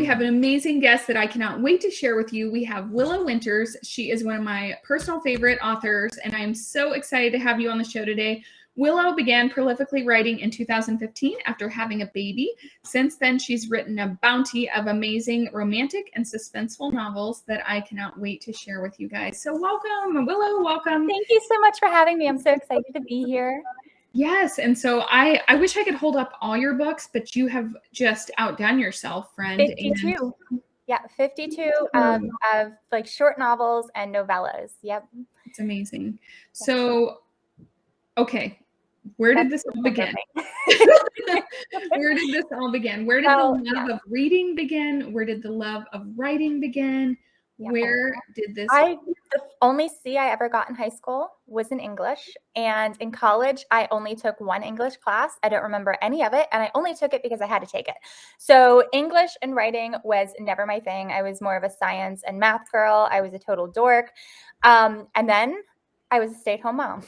have an amazing guest that I cannot wait to share with you. We have Willow Winters. She is one of my personal favorite authors, and I am so excited to have you on the show today. Willow began prolifically writing in 2015 after having a baby. Since then, she's written a bounty of amazing romantic and suspenseful novels that I cannot wait to share with you guys. So welcome, Willow, welcome. Thank you so much for having me. I'm so excited to be here. Yes, and so I wish I could hold up all your books, but you have just outdone yourself, friend. 52. Yeah, 52 of like short novels and novellas. Yep. It's amazing. So, okay, where did this all begin? Where did this all begin? Where did the love of reading begin? Where did the love of writing begin? Yeah. Where did this? The only C I ever got in high school was in English. And in college, I only took one English class. I don't remember any of it. And I only took it because I had to take it. So English and writing was never my thing. I was more of a science and math girl. I was a total dork. And then I was a stay-at-home mom.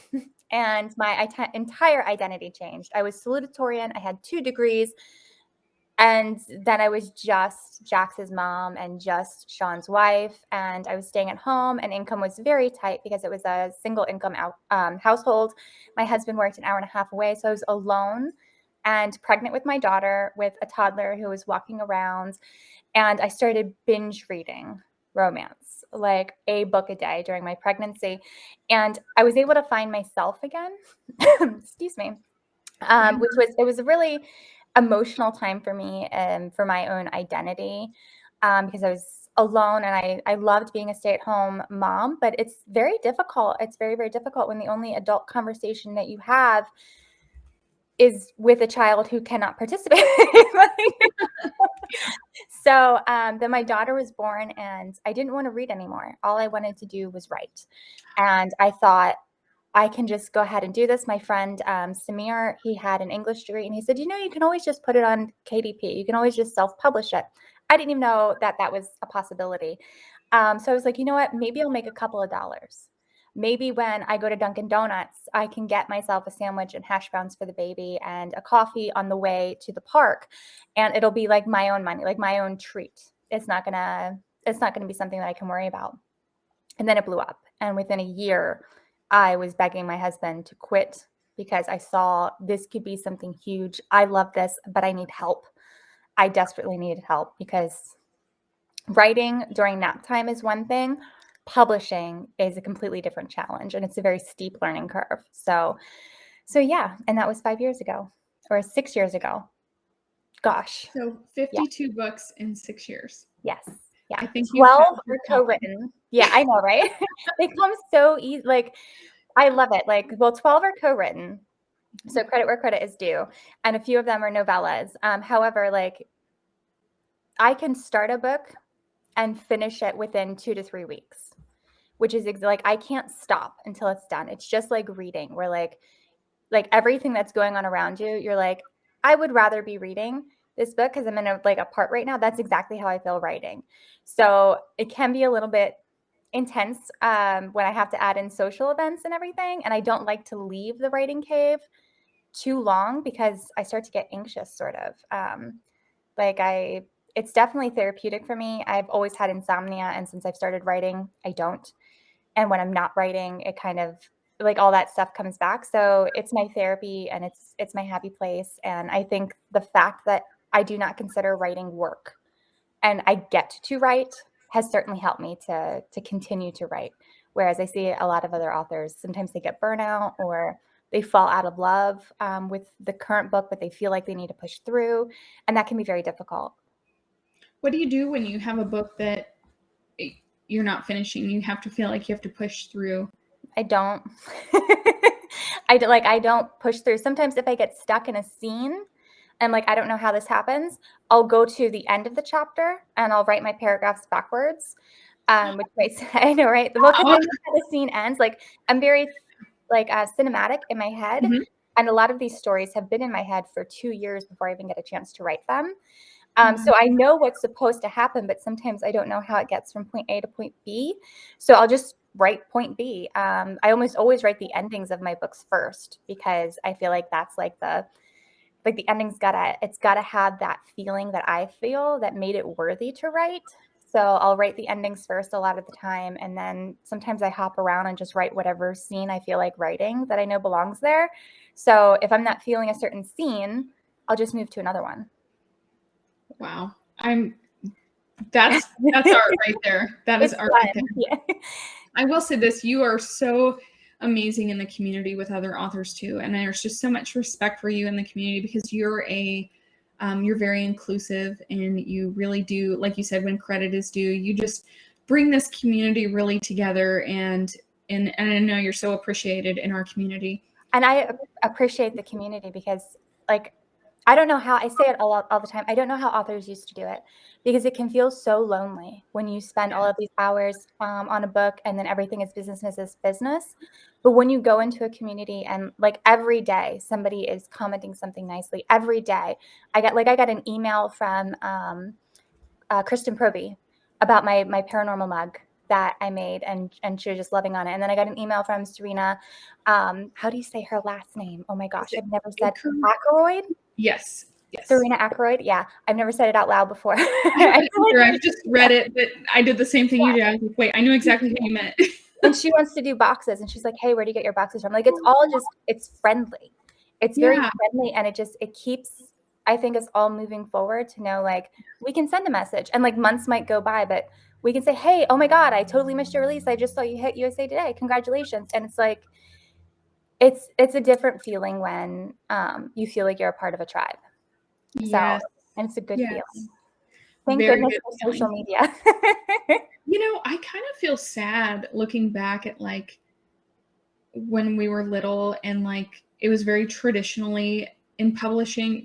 And my entire identity changed. I was salutatorian. I had 2 degrees. And then I was just Jax's mom and just Sean's wife. And I was staying at home, and income was very tight because it was a single income household. My husband worked an hour and a half away. So I was alone and pregnant with my daughter, with a toddler who was walking around. And I started binge reading romance, like a book a day during my pregnancy. And I was able to find myself again, excuse me, it was a really emotional time for me and for my own identity, because I was alone, and I loved being a stay-at-home mom, but it's very difficult. It's very, very difficult when the only adult conversation that you have is with a child who cannot participate. So then my daughter was born, and I didn't want to read anymore. All I wanted to do was write. And I thought, I can just go ahead and do this. My friend, Samir, he had an English degree, and he said, you can always just put it on KDP. You can always just self-publish it. I didn't even know that was a possibility. So I was like, you know what? Maybe I'll make a couple of dollars. Maybe when I go to Dunkin' Donuts, I can get myself a sandwich and hash browns for the baby and a coffee on the way to the park. And it'll be like my own money, like my own treat. It's not gonna be something that I can worry about. And then it blew up. And within a year, I was begging my husband to quit because I saw this could be something huge. I love this, but I need help. I desperately needed help because writing during nap time is one thing. Publishing is a completely different challenge, and it's a very steep learning curve. So yeah, and that was 5 years ago or 6 years ago. Gosh. So 52 books in 6 years. Yes. Yeah. I think 12 are co-written. Yeah, I know, right? They come so easy. Like, I love it. 12 are co-written. So credit where credit is due. And a few of them are novellas. However, I can start a book and finish it within 2 to 3 weeks, which is I can't stop until it's done. It's just like reading, where like everything that's going on around you, you're like, I would rather be reading this book because I'm in a part right now. That's exactly how I feel writing. So it can be a little bit intense when I have to add in social events and everything. And I don't like to leave the writing cave too long because I start to get anxious, sort of. It's definitely therapeutic for me. I've always had insomnia, and since I've started writing, I don't. And when I'm not writing, it kind of all that stuff comes back. So it's my therapy, and it's my happy place. And I think the fact that I do not consider writing work and I get to write has certainly helped me to continue to write. Whereas I see a lot of other authors, sometimes they get burnout or they fall out of love with the current book, but they feel like they need to push through. And that can be very difficult. What do you do when you have a book that you're not finishing? You have to feel like you have to push through. I don't. I don't push through. Sometimes if I get stuck in a scene and I don't know how this happens, I'll go to the end of the chapter and I'll write my paragraphs backwards. Which makes, I know, right? Well, because I know how the scene ends. I'm very cinematic in my head. Mm-hmm. And a lot of these stories have been in my head for 2 years before I even get a chance to write them. So I know what's supposed to happen, but sometimes I don't know how it gets from point A to point B. So I'll just write point B. I almost always write the endings of my books first because I feel like that's like the ending's it's gotta have that feeling that I feel that made it worthy to write. So I'll write the endings first a lot of the time, and then sometimes I hop around and just write whatever scene I feel like writing that I know belongs there. So if I'm not feeling a certain scene, I'll just move to another one. Wow. That's art right there. That is art right there. Yeah. I will say this, you are so amazing in the community with other authors too. And there's just so much respect for you in the community because you're very inclusive, and you really do, like you said, when credit is due, you just bring this community really together, and I know you're so appreciated in our community. And I appreciate the community because, like, I don't know how, I say it all the time, I don't know how authors used to do it, because it can feel so lonely when you spend all of these hours on a book and then everything is business. But when you go into a community and like every day somebody is commenting something nicely, every day I got an email from Kristen Proby about my paranormal mug that I made, and she was just loving on it. And then I got an email from Serena. How do you say her last name? Oh my gosh, I've never said Ackroyd. Yes. Serena Ackroyd. Yeah, I've never said it out loud before. I've just read it, but I did the same thing you did. I was like, wait, I knew exactly who you meant. And she wants to do boxes, and she's like, hey, where do you get your boxes from? Like, it's all just, it's friendly. It's very friendly, and it keeps, I think, us all moving forward to know, like, we can send a message, and like months might go by, but we can say, hey, oh my God, I totally missed your release. I just saw you hit USA Today. Congratulations. And it's like, it's a different feeling when you feel like you're a part of a tribe. Yes. So, and it's a good feeling. Thank Very goodness for social media. You know, I kind of feel sad looking back at like when we were little, and like it was very traditional in publishing,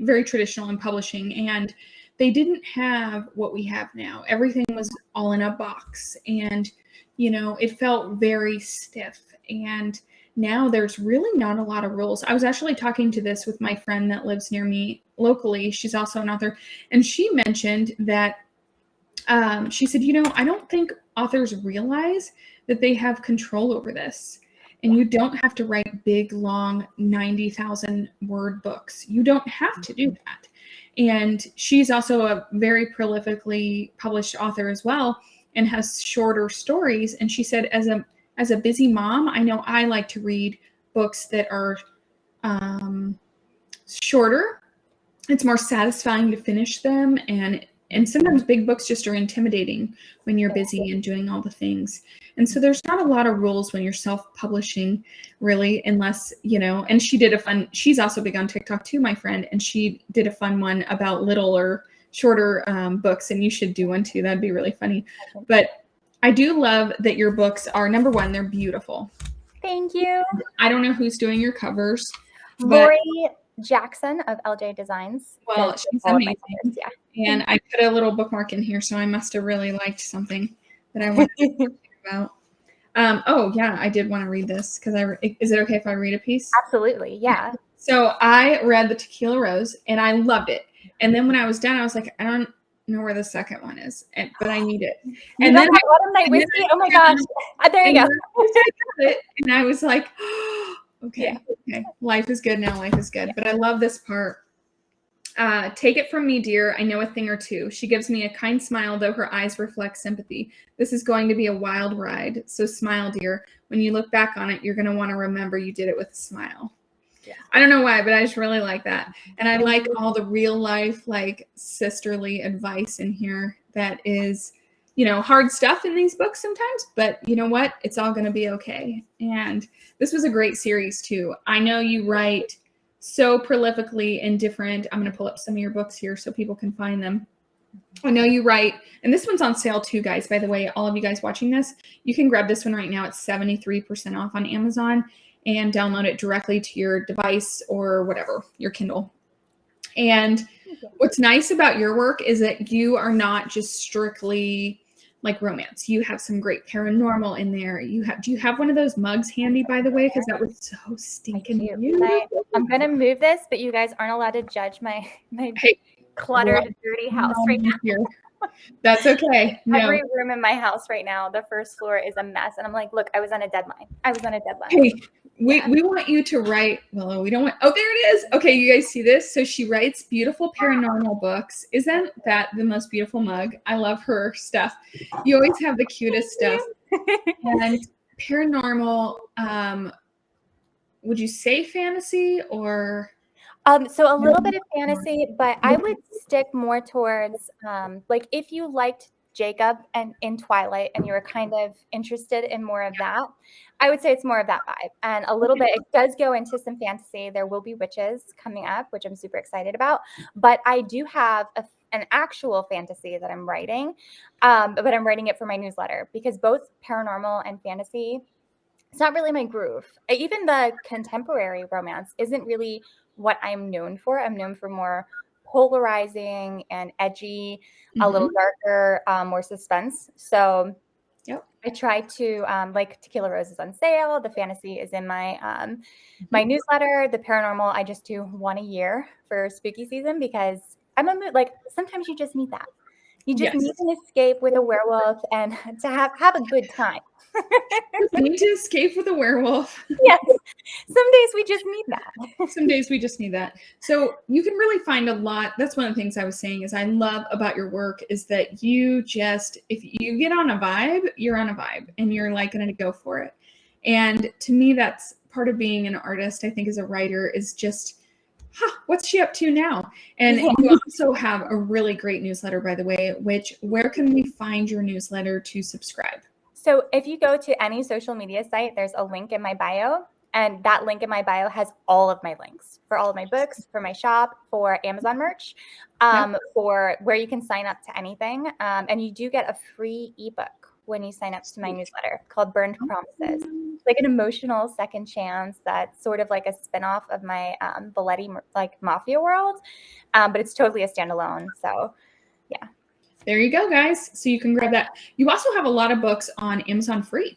and they didn't have what we have now. Everything was all in a box, and you know, it felt very stiff. And now there's really not a lot of rules. I was actually talking to this with my friend that lives near me locally. She's also an author, and she mentioned that she said, you know, I don't think authors realize that they have control over this. And you don't have to write big, long, 90,000 word books. You don't have to do that. And she's also a very prolifically published author as well, and has shorter stories. And she said, as a busy mom, I know I like to read books that are shorter. It's more satisfying to finish them, and sometimes big books just are intimidating when you're busy and doing all the things. And so there's not a lot of rules when you're self-publishing, really, unless, you know, and she's also big on TikTok too, my friend, and she did a fun one about littler, shorter books, and you should do one too. That'd be really funny. But I do love that your books are, number one, they're beautiful. Thank you. I don't know who's doing your covers. Lori Jackson of LJ Designs. Well, she's amazing. Yeah. And I put a little bookmark in here, so I must have really liked something that I wanted to talk about. Oh yeah, I did want to read this because is it okay if I read a piece? Absolutely, yeah. So I read The Tequila Rose and I loved it. And then when I was done, I was like, I don't know where the second one is, but I need it. And then Autumn Night Whiskey. Oh my gosh, there you go. And I was like, okay, life is good now. Life is good. But I love this part. Take it from me, dear. I know a thing or two. She gives me a kind smile, though her eyes reflect sympathy. This is going to be a wild ride. So smile, dear. When you look back on it, you're going to want to remember you did it with a smile. Yeah. I don't know why, but I just really like that. And I like all the real life, like sisterly advice in here that is, you know, hard stuff in these books sometimes, but you know what? It's all going to be okay. And this was a great series too. I know you write so prolifically in different, I'm going to pull up some of your books here so people can find them. I know you write, and this one's on sale too, guys. By the way, all of you guys watching this, you can grab this one right now. It's 73% off on Amazon and download it directly to your device or whatever, your Kindle. And what's nice about your work is that you are not just strictly like romance. You have some great paranormal in there. Do you have one of those mugs handy, by the way? Because that was so stinking beautiful. I'm gonna move this, but you guys aren't allowed to judge my cluttered, dirty house right now. That's okay. Every room in my house right now, the first floor is a mess, and I'm like, look, I was on a deadline. Hey, We want you to write, Willow. We don't want, oh, there it is. Okay, you guys see this? So she writes beautiful paranormal books. Isn't that the most beautiful mug? I love her stuff. You always have the cutest stuff. And paranormal, would you say fantasy or? So a little bit of fantasy, but I would stick more towards like if you liked Jacob and in Twilight and you were kind of interested in more of that, I would say it's more of that vibe. And a little bit, it does go into some fantasy. There will be witches coming up, which I'm super excited about. But I do have an actual fantasy that I'm writing, but I'm writing it for my newsletter because both paranormal and fantasy, it's not really my groove. Even the contemporary romance isn't really what I'm known for. I'm known for more polarizing and edgy, a little darker, more suspense. So I try to like Tequila Rose is on sale. The fantasy is in my my newsletter. The paranormal, I just do one a year for spooky season because I'm a mood, like sometimes you just need that. You just need an escape with a werewolf and to have a good time. We need to escape with a werewolf. Yes. Some days we just need that. Some days we just need that. So you can really find a lot. That's one of the things I was saying is I love about your work is that you just, if you get on a vibe, you're on a vibe and you're like going to go for it. And to me, that's part of being an artist, I think, as a writer is just, what's she up to now? And you also have a really great newsletter, by the way, where can we find your newsletter to subscribe? So if you go to any social media site, there's a link in my bio. And that link in my bio has all of my links for all of my books, for my shop, for Amazon merch, for where you can sign up to anything. And you do get a free ebook when you sign up to my newsletter called Burned Promises. It's like an emotional second chance that's sort of like a spinoff of my Belletti like mafia world, but it's totally a standalone. So yeah. There you go, guys. So you can grab that. You also have a lot of books on Amazon free.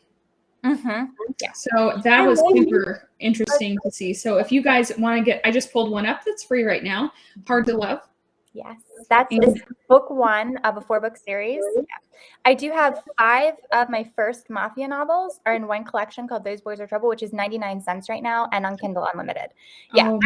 Yeah. So that was super interesting to see. So if you guys want to get, I just pulled one up that's free right now. Hard to Love. Yes, that's book one of a 4-book series. Yeah. I do have 5 of my first mafia novels are in one collection called Those Boys Are Trouble, which is 99 cents right now and on Kindle Unlimited. Yeah,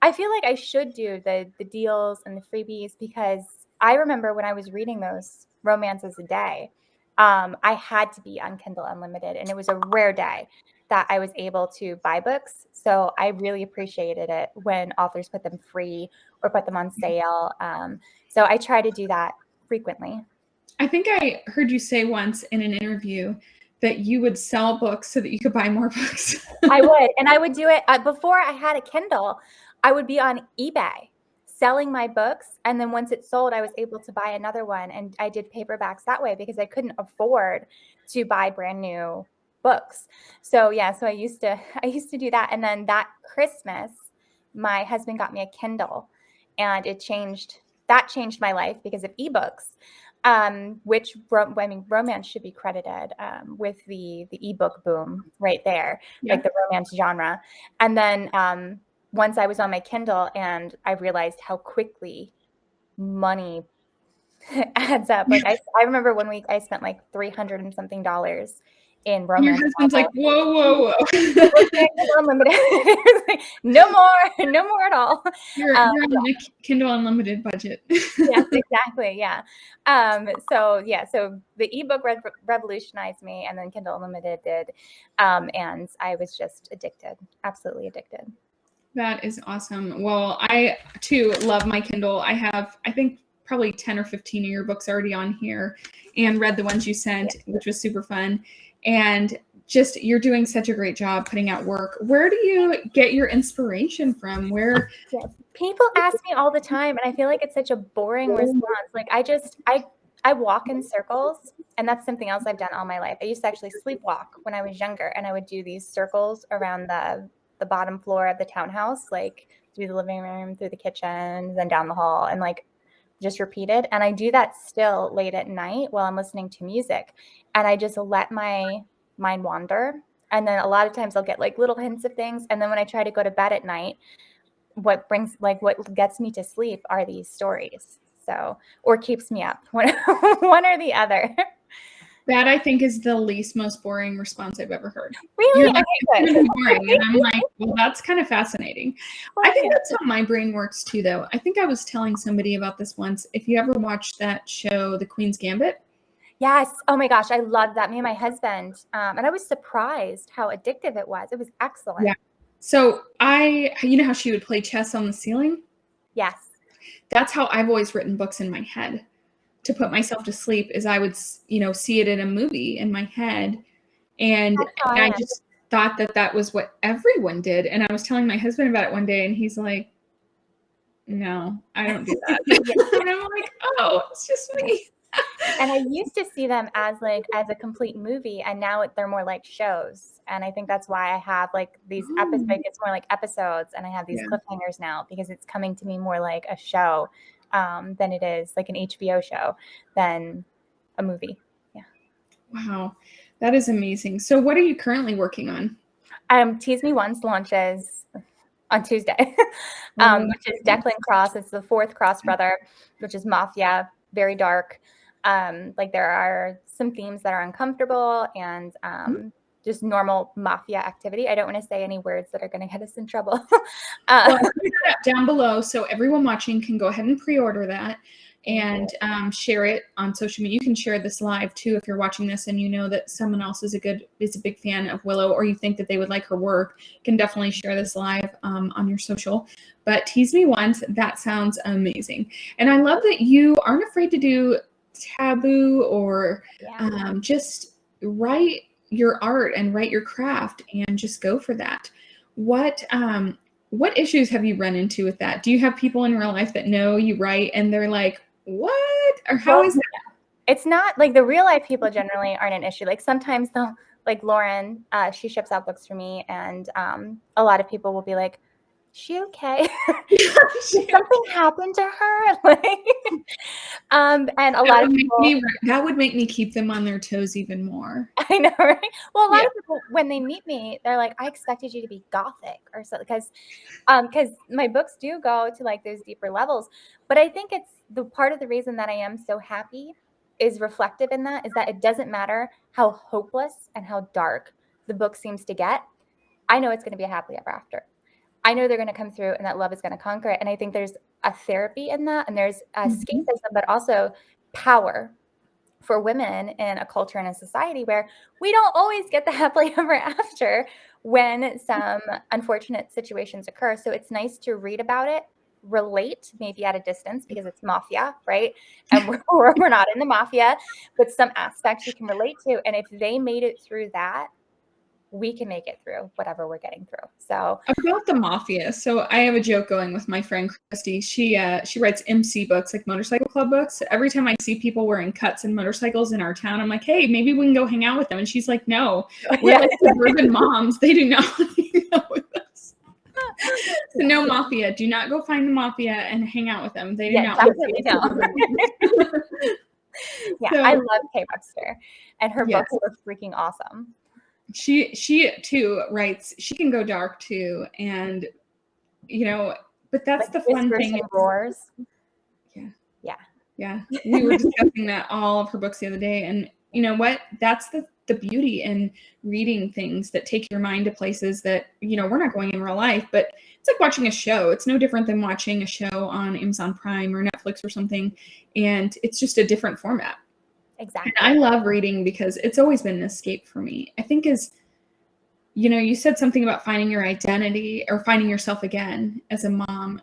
I feel like I should do the deals and the freebies because I remember when I was reading those romances a day, I had to be on Kindle Unlimited, and it was a rare day that I was able to buy books. So I really appreciated it when authors put them free or put them on sale. So I try to do that frequently. I think I heard you say once in an interview that you would sell books so that you could buy more books. I would. And I would do it before I had a Kindle. I would be on eBay selling my books. And then once it sold, I was able to buy another one. And I did paperbacks that way because I couldn't afford to buy brand new books. So yeah, so I used to do that. And then that Christmas, my husband got me a Kindle and that changed my life because of ebooks. Which romance should be credited with the ebook boom right there, like the romance genre. And then once I was on my Kindle and I realized how quickly money adds up. Like I remember one week I spent like $300 and something in romance. Your husband's like, whoa. Unlimited. No more at all. You're on a Kindle Unlimited budget. Yes, exactly. Yeah. So the ebook revolutionized me, and then Kindle Unlimited did, and I was just addicted, absolutely addicted. That is awesome. Well, I too love my Kindle. I have, I think, probably 10 or 15 of your books already on here, and read the ones you sent, which was super fun. And just, you're doing such a great job putting out work. Where do you get your inspiration from? Where people ask me all the time, and I feel like it's such a boring response. Like I walk in circles, and that's something else I've done all my life. I used to actually sleepwalk when I was younger, and I would do these circles around the bottom floor of the townhouse, like through the living room, through the kitchen, then down the hall, and like just repeated. And I do that still late at night while I'm listening to music, and I just let my mind wander. And then a lot of times I'll get like little hints of things, and then when I try to go to bed at night, what gets me to sleep are these stories. So, or keeps me up, one or the other. That I think is the least most boring response I've ever heard. Really? You're like, Okay, it's good. gonna be boring. And I'm like, well, that's kind of fascinating. Well, I think yeah. that's how my brain works too, though. I think I was telling somebody about this once. If you ever watched that show, The Queen's Gambit. Yes. Oh my gosh, I loved that. Me and my husband, and I was surprised how addictive it was. It was excellent. Yeah. So you know how she would play chess on the ceiling? Yes. That's how I've always written books in my head to put myself to sleep, is I would, see it in a movie in my head. And That's how I I am. just thought that was what everyone did. And I was telling my husband about it one day, and he's like, no, I don't do that. Yeah. And I'm like, oh, it's just me. And I used to see them as a complete movie, and now they're more like shows. And I think that's why I have like these episodes. It's more like episodes, and I have these Yeah. cliffhangers now because it's coming to me more like a show than it is like an HBO show than a movie. Yeah. Wow, that is amazing. So what are you currently working on? Tease Me Once launches on Tuesday, which is Declan Cross. It's the fourth Cross brother, which is mafia, very dark. Like there are some themes that are uncomfortable and just normal mafia activity. I don't want to say any words that are going to get us in trouble. Well, I'll put that down below so everyone watching can go ahead and pre-order that and share it on social media. You can share this live too if you're watching this and you know that someone else is a big fan of Willow, or you think that they would like her work. You can definitely share this live on your social. But Tease Me Once, that sounds amazing. And I love that you aren't afraid to do taboo or just write your art and write your craft and just go for that. What issues have you run into with that? Do you have people in real life that know you write and they're like, what? Or how is that? It's not like the real life people generally aren't an issue. Like sometimes they'll, like Lauren, she ships out books for me, and a lot of people will be like, she okay? Did something happen to her? Like, and a lot of people, that would make me keep them on their toes even more. I know, right? Well, a lot of people, when they meet me, they're like, I expected you to be gothic or something, because my books do go to like those deeper levels. But I think it's the part of the reason that I am so happy is reflective in that, is that it doesn't matter how hopeless and how dark the book seems to get. I know it's going to be a happily ever after. I know they're going to come through and that love is going to conquer it. And I think there's a therapy in that, and there's escapism, but also power for women in a culture and a society where we don't always get the happily ever after when some unfortunate situations occur. So it's nice to read about it, relate, maybe at a distance because it's mafia, right? And we're not in the mafia, but some aspects you can relate to. And if they made it through that, we can make it through whatever we're getting through. So about the mafia. So I have a joke going with my friend Christy. She writes MC books, like motorcycle club books. Every time I see people wearing cuts and motorcycles in our town, I'm like, hey, maybe we can go hang out with them. And she's like, no, we're like suburban moms. They do not want to hang out with us. So no mafia. Do not go find the mafia and hang out with them. They do not definitely want to. So, I love Kay Webster, and her books are freaking awesome. She too writes, she can go dark too, and but that's like the fun thing. Roars. Yeah. We were discussing that all of her books the other day, and you know what? That's the beauty in reading things that take your mind to places that we're not going in real life, but it's like watching a show. It's no different than watching a show on Amazon Prime or Netflix or something, and it's just a different format. Exactly. And I love reading because it's always been an escape for me. I think you said something about finding your identity or finding yourself again as a mom,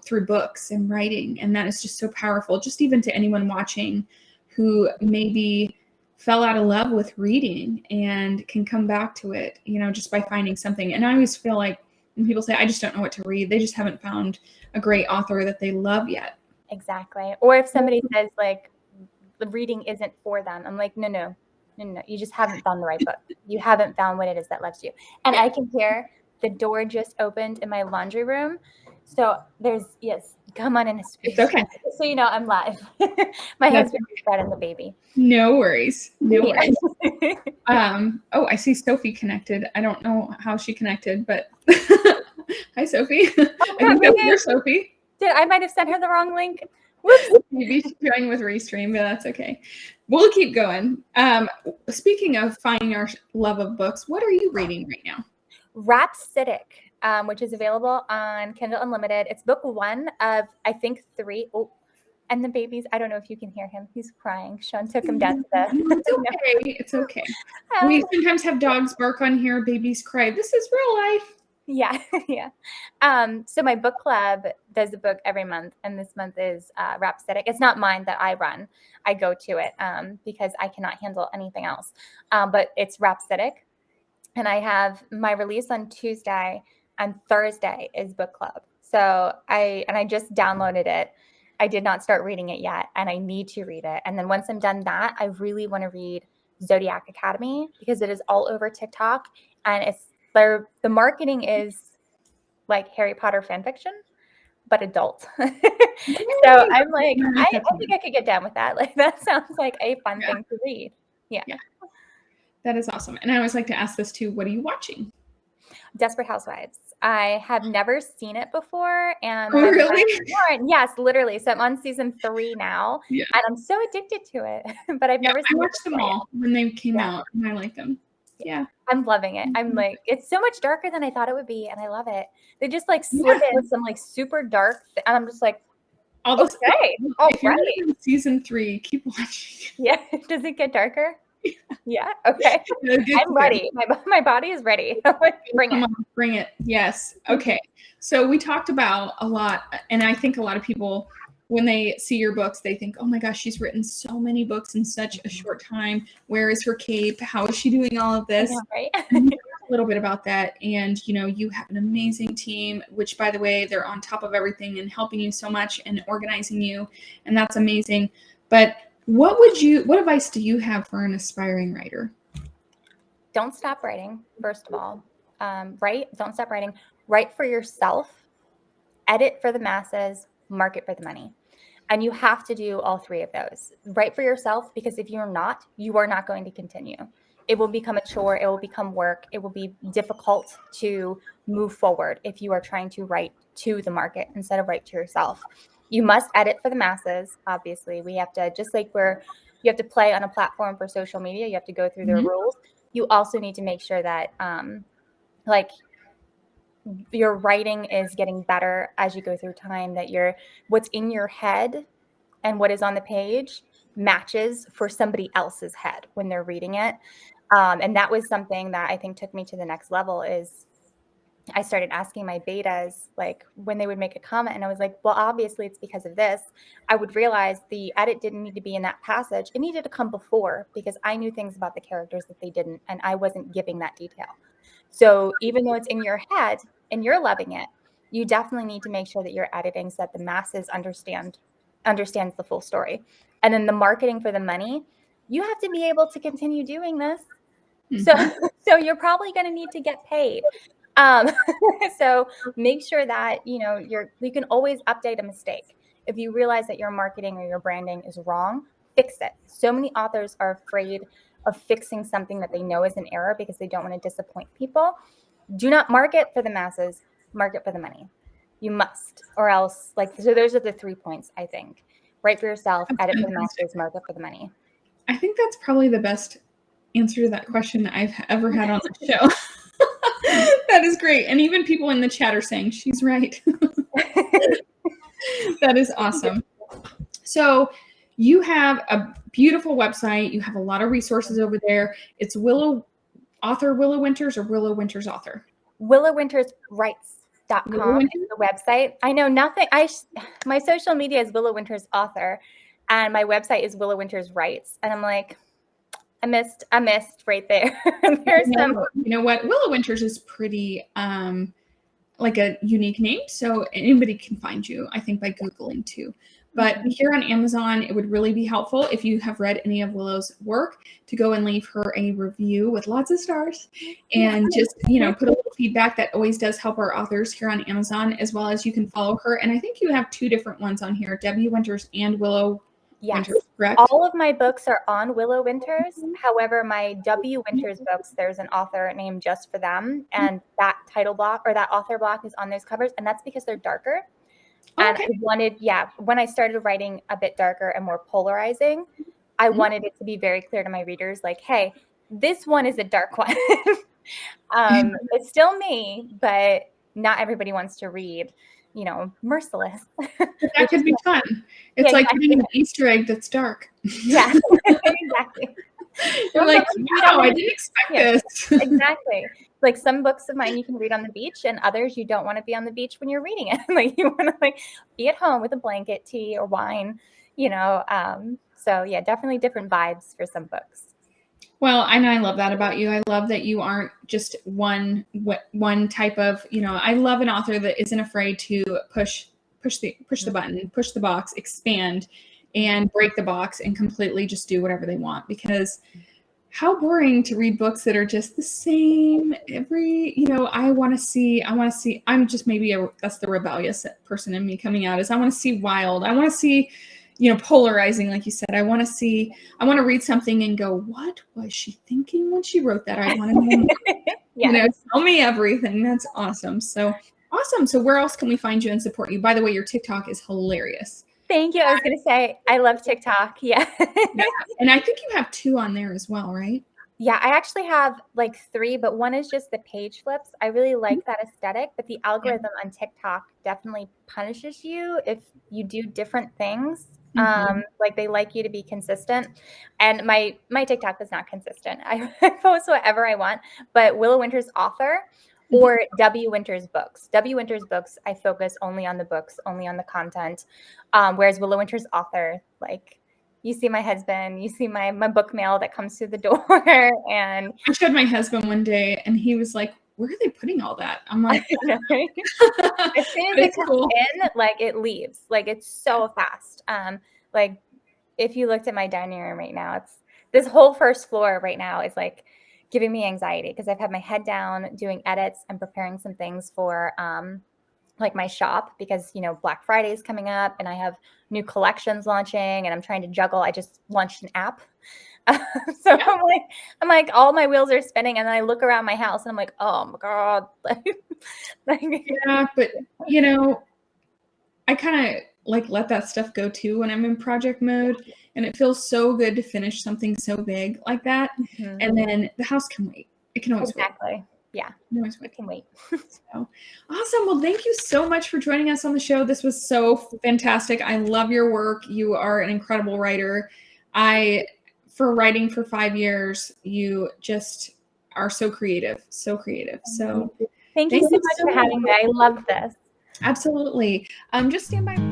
through books and writing. And that is just so powerful, just even to anyone watching who maybe fell out of love with reading and can come back to it, just by finding something. And I always feel like when people say, I just don't know what to read, they just haven't found a great author that they love yet. Exactly. Or if somebody says like, the reading isn't for them, I'm like, no, you just haven't found the right book. You haven't found what it is that loves you. And I can hear the door just opened in my laundry room, so there's come on in. It's okay. So I'm live. My husband is Fred and the baby. No worries. Worries. I see Sophie connected. I don't know how she connected, but hi Sophie. I think that's your Sophie. I might have sent her the wrong link. Whoops. Maybe she's joining with Restream, but that's okay. We'll keep going. Speaking of finding our love of books, what are you reading right now? Rhapsodic, which is available on Kindle Unlimited. It's book 1 of, I think, 3. Oh, and the babies, I don't know if you can hear him. He's crying. Sean took him down to the... It's okay. It's okay. We sometimes have dogs bark on here, babies cry. This is real life. Yeah, yeah. So my book club does a book every month, and this month is Rhapsodic. It's not mine that I run. I go to it because I cannot handle anything else. But it's Rhapsodic, and I have my release on Tuesday, and Thursday is book club. So I just downloaded it. I did not start reading it yet, and I need to read it. And then once I'm done that, I really want to read Zodiac Academy because it is all over TikTok, and it's the marketing is like Harry Potter fan fiction, but adult. So I'm like, I think I could get down with that. Like that sounds like a fun thing to read. Yeah. That is awesome. And I always like to ask this too, what are you watching? Desperate Housewives. I have never seen it before. And really? Yes, literally. So I'm on season 3 now. Yeah. And I'm so addicted to it. But I've never seen I watched them all when they came out, and I like them. Yeah. I'm loving it. I'm like, it's so much darker than I thought it would be, and I love it. They just like slip in some like super dark and I'm just like, okay. If you're in season 3, keep watching. Yeah. Does it get darker? Yeah. Okay. I'm ready. My body is ready. Bring it. Yes. Okay. So we talked about a lot, and I think a lot of people, when they see your books, they think, oh my gosh, she's written so many books in such a short time. Where is her cape? How is she doing all of this? Right. A little bit about that. And, you have an amazing team, which, by the way, they're on top of everything and helping you so much and organizing you. And that's amazing. But what advice do you have for an aspiring writer? Don't stop writing, first of all. Don't stop writing. Write for yourself, edit for the masses, market for the money. And you have to do all 3 of those. Write for yourself, because if you're not, you are not going to continue. It will become a chore. It will become work. It will be difficult to move forward if you are trying to write to the market instead of write to yourself. You must edit for the masses. Obviously, we have to, just like you have to play on a platform for social media, you have to go through their rules. You also need to make sure that like your writing is getting better as you go through time, that what's in your head and what is on the page matches for somebody else's head when they're reading it. And that was something that I think took me to the next level. Is I started asking my betas, like when they would make a comment, and I was like, well, obviously it's because of this. I would realize the edit didn't need to be in that passage. It needed to come before, because I knew things about the characters that they didn't, and I wasn't giving that detail. So even though it's in your head and you're loving it, you definitely need to make sure that you're editing so that the masses understands the full story. And then the marketing for the money, you have to be able to continue doing this. So you're probably going to need to get paid. So make sure that, you can always update a mistake. If you realize that your marketing or your branding is wrong, fix it. So many authors are afraid of fixing something that they know is an error because they don't want to disappoint people. Do not market for the masses, market for the money. You must, or else, so those are the 3 points, I think. Write for yourself, edit for the masses, market for the money. I think that's probably the best answer to that question I've ever had on the show. That is great. And even people in the chat are saying she's right. That is awesome. So you have a beautiful website. You have a lot of resources over there. It's Willow Winters, or Willow Winters author? WillowWintersWrites.com is the website. I know nothing. My social media is Willow Winters author, and my website is Willow Winters Writes. And I'm like, I missed right there. There's You know what? Willow Winters is pretty like a unique name, so anybody can find you, I think, by Googling too. But here on Amazon, it would really be helpful if you have read any of Willow's work to go and leave her a review with lots of stars, and just, put a little feedback. That always does help our authors here on Amazon, as well as you can follow her. And I think you have 2 different ones on here, W Winters and Willow Winters, correct? All of my books are on Willow Winters. However, my W Winters books, there's an author named just for them, and that title block or that author block is on those covers, and that's because they're darker. And I wanted, when I started writing a bit darker and more polarizing, I wanted it to be very clear to my readers, like, hey, this one is a dark one. It's still me, but not everybody wants to read, Merciless. But that could be fun. It's Yeah, like putting an Easter egg that's dark. Yeah, exactly. You're like, wow, I didn't expect this. Exactly. Like some books of mine you can read on the beach, and others you don't want to be on the beach when you're reading it. Like you want to be at home with a blanket, tea, or wine. So yeah, definitely different vibes for some books. Well, and I love that about you. I love that you aren't just one type of, I love an author that isn't afraid to push the button, push the box, expand, and break the box and completely just do whatever they want. Because how boring to read books that are just the same every, I want to see, I'm just that's the rebellious person in me coming out, is I want to see wild. I want to see, polarizing, like you said. I want to read something and go, what was she thinking when she wrote that? I want to know more. Tell me everything. That's awesome. So awesome. So where else can we find you and support you? By the way, your TikTok is hilarious. Thank you. I was going to say, I love TikTok. Yeah. And I think you have 2 on there as well, right? Yeah, I actually have like 3, but one is just the page flips. I really like that aesthetic, but the algorithm on TikTok definitely punishes you if you do different things. Like they like you to be consistent, and my TikTok is not consistent. I post whatever I want, but Willow Winter's author or W Winter's books. W Winter's books, I focus only on the books, only on the content. Whereas Willow Winter's author, like, you see my husband, you see my book mail that comes through the door. And I showed my husband one day and he was like, where are they putting all that? I'm like, as soon as it comes in, like it leaves. Like it's so fast. Like if you looked at my dining room right now, it's this whole first floor right now is like giving me anxiety because I've had my head down doing edits and preparing some things for like my shop, because Black Friday is coming up and I have new collections launching and I'm trying to juggle. I just launched an app. So I'm like all my wheels are spinning, and then I look around my house and I'm like, oh my God. Yeah, but I kind of like let that stuff go too when I'm in project mode, and it feels so good to finish something so big like that. And then the house can wait. It can always wait. Yeah. It can wait. So awesome. Well, thank you so much for joining us on the show. This was so fantastic. I love your work. You are an incredible writer. For writing for 5 years, you just are so creative, So thank you so much for having me. I love this. Absolutely. Just stand by.